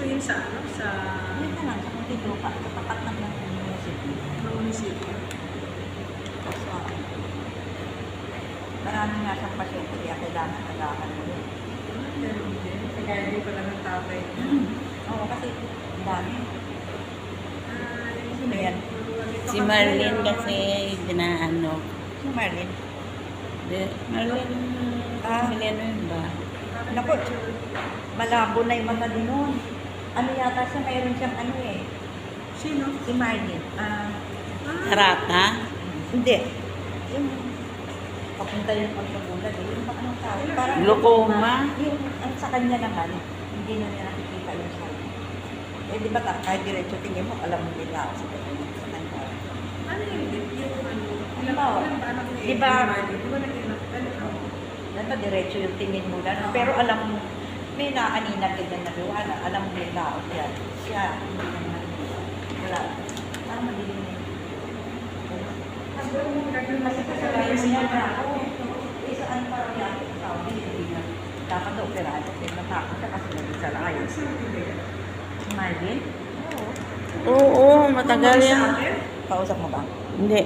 yun sa ano? Sa Yun na lang, sa Muntinlupa, sa tapat ng munisipyo. munisipyo. So, marami nga siyang pasyente, kaya kailangan agahan mo yun. Ganun din. Kaya di pala ng tatay niya. Oo, kasi ang dami. Sino yan? Si Marlene kasi dinaano. Si Marlene. Marlene, Emiliano yun ba? Naku, malabo na yung mata din nun. Ano yata siya, mayroon siyang ano eh. Sino? Si Marlene. Karata? Hindi. Yung papunta yung pagkagulat eh. Yung anong tawag? Parang Glaucoma? Yung ang sa kanya naman, hindi na niya nakikita yung sabi. Eh di ba kahit diretso tingin mo, alam mo din ako sa kanya. Ano yung ano? Halimbawa, Ilan ba anak ni di ba- Marlene? Di ba nag-inak? Ano? Dapat diretso yung tingin mo lang. Pero alam mo, may nakaninag din na nagawa. Alam mo yung tao yan. Siya, hindi naman. Wala. Parang madilim na yun. Kasi kasabihin mo niya na ako, isaan parang yan, sabi, hindi na. Dapat na operado. Kaya natakot ka kasi naging sa ayos. Marvin? Oo. Oo, matagal yan. Kausap mo ba? Hindi.